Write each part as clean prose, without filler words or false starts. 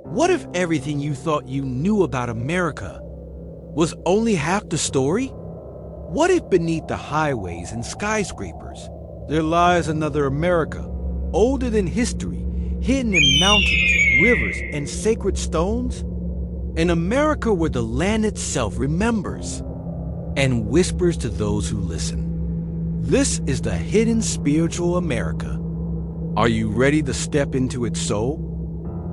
What if everything you thought you knew about America was only half the story? What if beneath the highways and skyscrapers there lies another America, older than history, hidden in mountains, rivers, and sacred stones? An America where the land itself remembers and whispers to those who listen. This is the hidden spiritual America. Are you ready to step into its soul?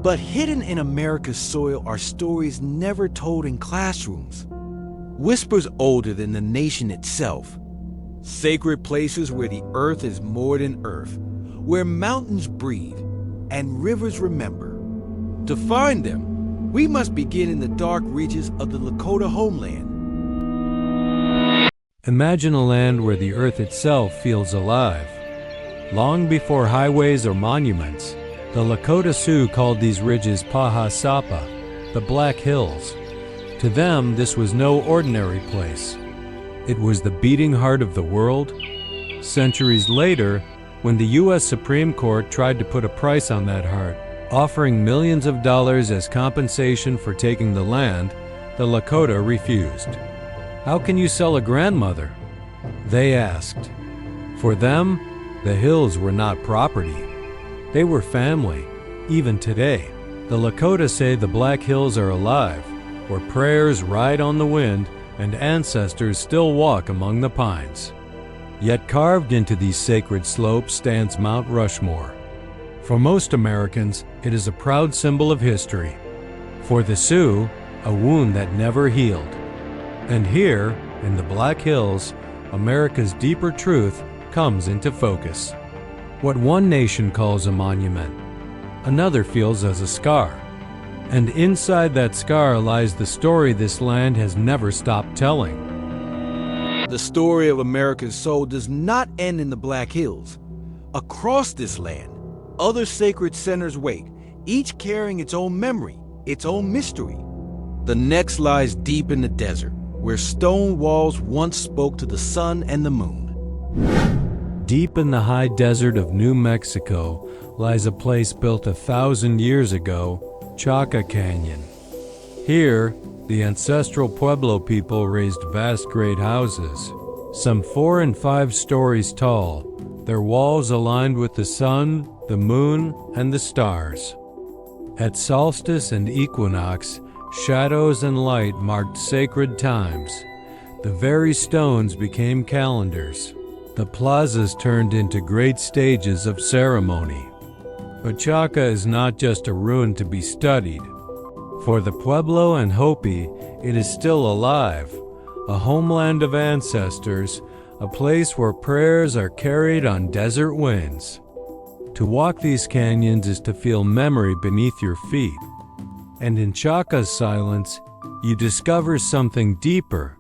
But hidden in America's soil are stories never told in classrooms. Whispers older than the nation itself. Sacred places where the earth is more than earth, where mountains breathe and rivers remember. To find them, we must begin in the dark reaches of the Lakota homeland. Imagine a land where the earth itself feels alive. Long before highways or monuments, the Lakota Sioux called these ridges Pahasapa, the Black Hills. To them, this was no ordinary place. It was the beating heart of the world. Centuries later, when the U.S. Supreme Court tried to put a price on that heart, offering millions of dollars as compensation for taking the land, the Lakota refused. "How can you sell a grandmother?" they asked. For them, the hills were not property. They were family, even today. The Lakota say the Black Hills are alive, where prayers ride on the wind and ancestors still walk among the pines. Yet carved into these sacred slopes stands Mount Rushmore. For most Americans, it is a proud symbol of history. For the Sioux, a wound that never healed. And here, in the Black Hills, America's deeper truth comes into focus. What one nation calls a monument, another feels as a scar. And inside that scar lies the story this land has never stopped telling. The story of America's soul does not end in the Black Hills. Across this land, other sacred centers wait, each carrying its own memory, its own mystery. The next lies deep in the desert, where stone walls once spoke to the sun and the moon. Deep in the high desert of New Mexico lies a place built 1,000 years ago, Chaca Canyon. Here, the ancestral Pueblo people raised vast great houses, some 4 and 5 stories tall, their walls aligned with the sun, the moon, and the stars. At solstice and equinox, shadows and light marked sacred times. The very stones became calendars. The plazas turned into great stages of ceremony. But Chaca is not just a ruin to be studied. For the Pueblo and Hopi, it is still alive, a homeland of ancestors, a place where prayers are carried on desert winds. To walk these canyons is to feel memory beneath your feet. And in Chaca's silence, you discover something deeper,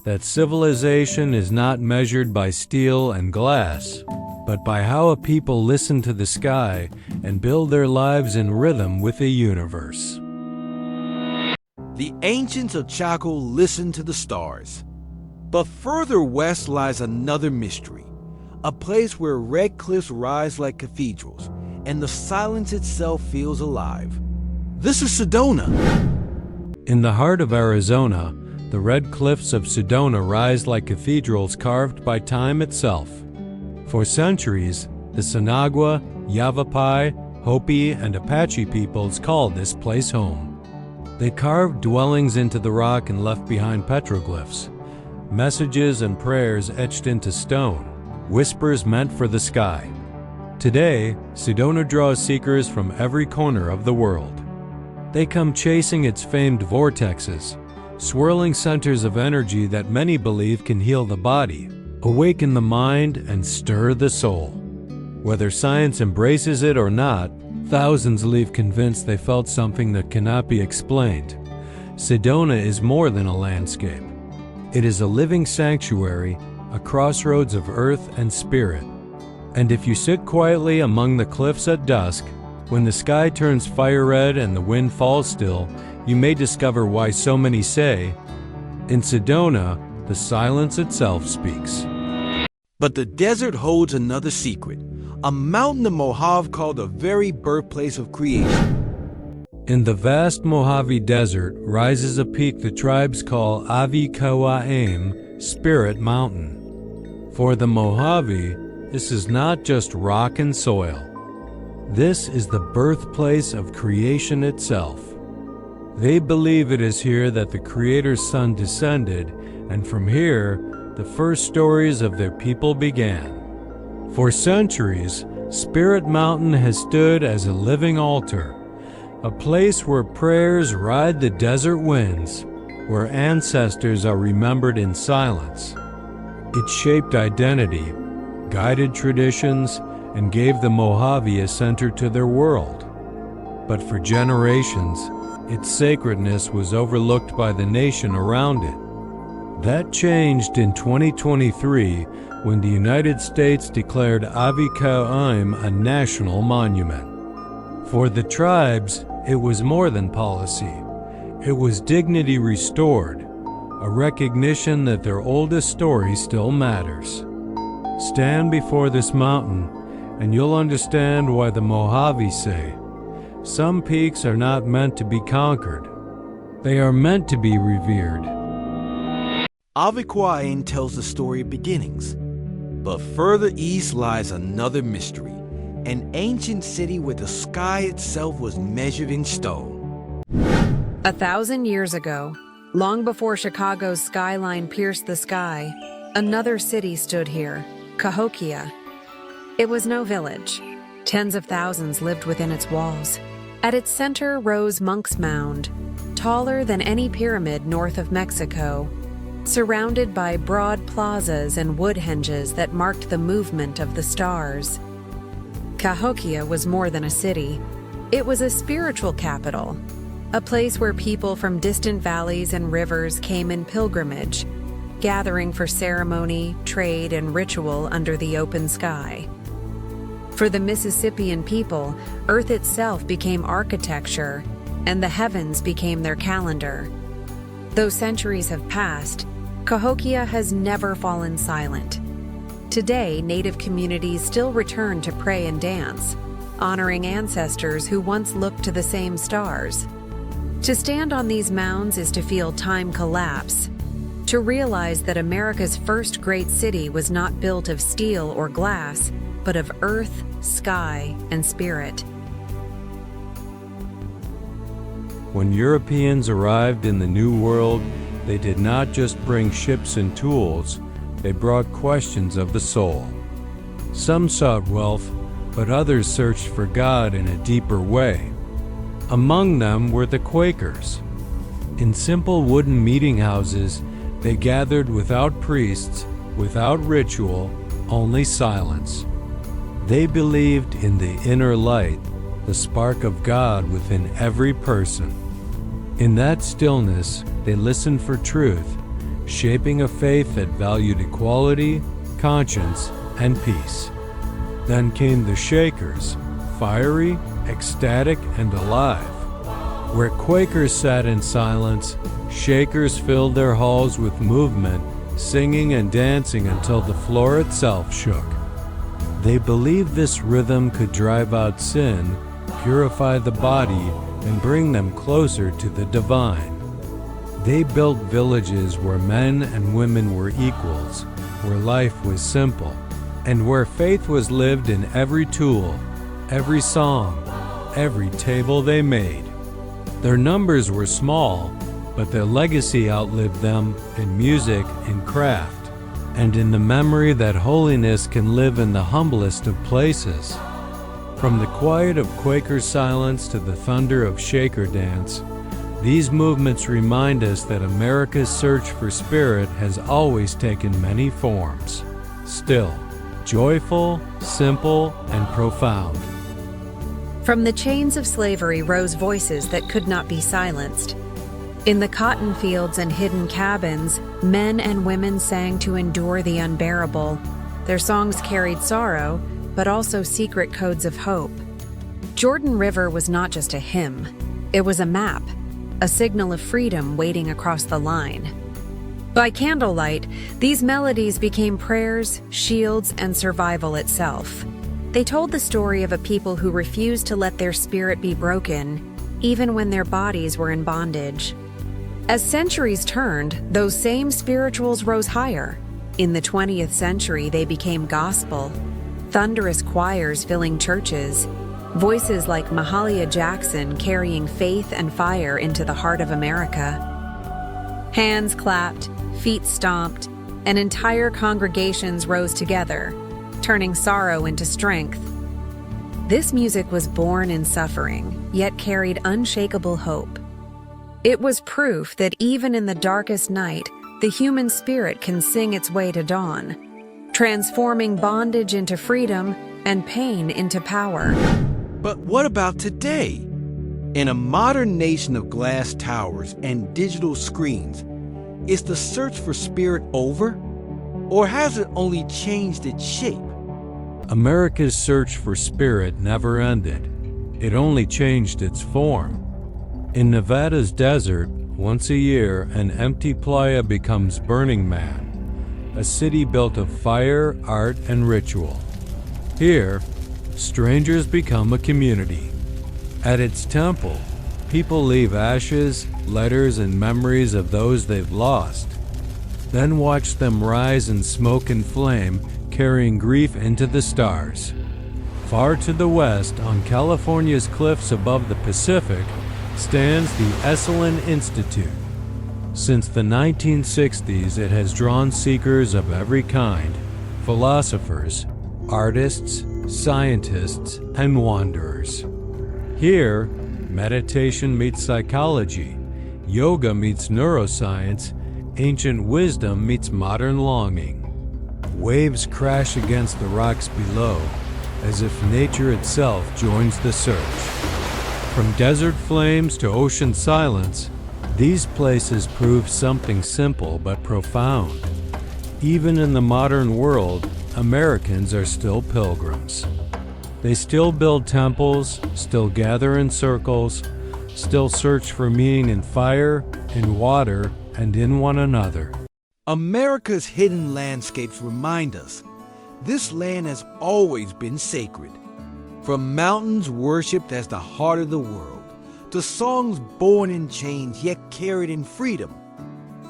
that civilization is not measured by steel and glass, but by how a people listen to the sky and build their lives in rhythm with the universe. The ancients of Chaco listened to the stars. But further west lies another mystery, a place where red cliffs rise like cathedrals, and the silence itself feels alive. This is Sedona. In the heart of Arizona, the red cliffs of Sedona rise like cathedrals carved by time itself. For centuries, the Sinagua, Yavapai, Hopi, and Apache peoples called this place home. They carved dwellings into the rock and left behind petroglyphs, messages and prayers etched into stone, whispers meant for the sky. Today, Sedona draws seekers from every corner of the world. They come chasing its famed vortexes, swirling centers of energy that many believe can heal the body, awaken the mind, and stir the soul. Whether science embraces it or not, thousands leave convinced they felt something that cannot be explained. Sedona is more than a landscape. It is a living sanctuary, a crossroads of earth and spirit. And if you sit quietly among the cliffs at dusk, when the sky turns fire red and the wind falls still, you may discover why so many say, in Sedona, the silence itself speaks. But the desert holds another secret, a mountain the Mojave called the very birthplace of creation. In the vast Mojave Desert rises a peak the tribes call Avi Kawaim, Spirit Mountain. For the Mojave, this is not just rock and soil. This is the birthplace of creation itself. They believe it is here that the Creator's Son descended, and from here, the first stories of their people began. For centuries, Spirit Mountain has stood as a living altar, a place where prayers ride the desert winds, where ancestors are remembered in silence. It shaped identity, guided traditions, and gave the Mojave a center to their world. But for generations, its sacredness was overlooked by the nation around it. That changed in 2023 when the United States declared Avi Kawaim a national monument. For the tribes, it was more than policy. It was dignity restored, a recognition that their oldest story still matters. Stand before this mountain, and you'll understand why the Mojave say, some peaks are not meant to be conquered. They are meant to be revered. Avi Kawaim tells the story of beginnings, but further east lies another mystery, an ancient city where the sky itself was measured in stone. 1,000 years ago, long before Chicago's skyline pierced the sky, another city stood here, Cahokia. It was no village. Tens of thousands lived within its walls. At its center rose Monk's Mound, taller than any pyramid north of Mexico, surrounded by broad plazas and wood henges that marked the movement of the stars. Cahokia was more than a city. It was a spiritual capital, a place where people from distant valleys and rivers came in pilgrimage, gathering for ceremony, trade, and ritual under the open sky. For the Mississippian people, Earth itself became architecture, and the heavens became their calendar. Though centuries have passed, Cahokia has never fallen silent. Today, Native communities still return to pray and dance, honoring ancestors who once looked to the same stars. To stand on these mounds is to feel time collapse, to realize that America's first great city was not built of steel or glass, but of earth, sky, and spirit. When Europeans arrived in the New World, they did not just bring ships and tools, they brought questions of the soul. Some sought wealth, but others searched for God in a deeper way. Among them were the Quakers. In simple wooden meeting houses, they gathered without priests, without ritual, only silence. They believed in the inner light, the spark of God within every person. In that stillness, they listened for truth, shaping a faith that valued equality, conscience, and peace. Then came the Shakers, fiery, ecstatic, and alive. Where Quakers sat in silence, Shakers filled their halls with movement, singing and dancing until the floor itself shook. They believed this rhythm could drive out sin, purify the body, and bring them closer to the divine. They built villages where men and women were equals, where life was simple, and where faith was lived in every tool, every song, every table they made. Their numbers were small, but their legacy outlived them in music, in craft, and in the memory that holiness can live in the humblest of places. From the quiet of Quaker silence to the thunder of Shaker dance, these movements remind us that America's search for spirit has always taken many forms. Still, joyful, simple, and profound. From the chains of slavery rose voices that could not be silenced. In the cotton fields and hidden cabins, men and women sang to endure the unbearable. Their songs carried sorrow, but also secret codes of hope. Jordan River was not just a hymn. It was a map, a signal of freedom waiting across the line. By candlelight, these melodies became prayers, shields, and survival itself. They told the story of a people who refused to let their spirit be broken, even when their bodies were in bondage. As centuries turned, those same spirituals rose higher. In the 20th century, they became gospel, thunderous choirs filling churches, voices like Mahalia Jackson carrying faith and fire into the heart of America. Hands clapped, feet stomped, and entire congregations rose together, turning sorrow into strength. This music was born in suffering, yet carried unshakable hope. It was proof that even in the darkest night, the human spirit can sing its way to dawn, transforming bondage into freedom and pain into power. But what about today? In a modern nation of glass towers and digital screens, is the search for spirit over? Or has it only changed its shape? America's search for spirit never ended. It only changed its form. In Nevada's desert, once a year, an empty playa becomes Burning Man, a city built of fire, art, and ritual. Here, strangers become a community. At its temple, people leave ashes, letters, and memories of those they've lost, then watch them rise in smoke and flame, carrying grief into the stars. Far to the west, on California's cliffs above the Pacific, stands the Esalen Institute. Since the 1960s, it has drawn seekers of every kind: philosophers, artists, scientists, and wanderers. Here, meditation meets psychology, yoga meets neuroscience, ancient wisdom meets modern longing. Waves crash against the rocks below, as if nature itself joins the search. From desert flames to ocean silence, these places prove something simple but profound. Even in the modern world, Americans are still pilgrims. They still build temples, still gather in circles, still search for meaning in fire, in water, and in one another. America's hidden landscapes remind us this land has always been sacred. From mountains worshipped as the heart of the world, to songs born in chains yet carried in freedom.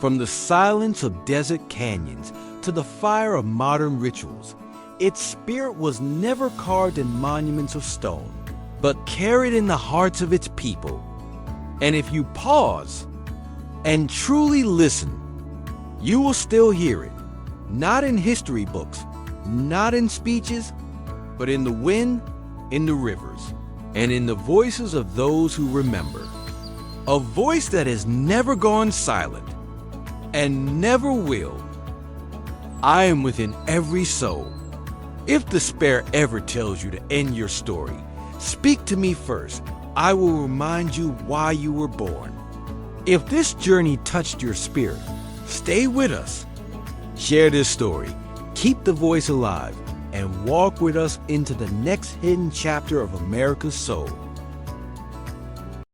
From the silence of desert canyons to the fire of modern rituals, its spirit was never carved in monuments of stone, but carried in the hearts of its people. And if you pause and truly listen, you will still hear it, not in history books, not in speeches, but in the wind, in the rivers, and in the voices of those who remember. A voice that has never gone silent and never will. I am within every soul. If despair ever tells you to end your story, speak to me first. I will remind you why you were born. If this journey touched your spirit, stay with us. Share this story, keep the voice alive, and walk with us into the next hidden chapter of America's soul.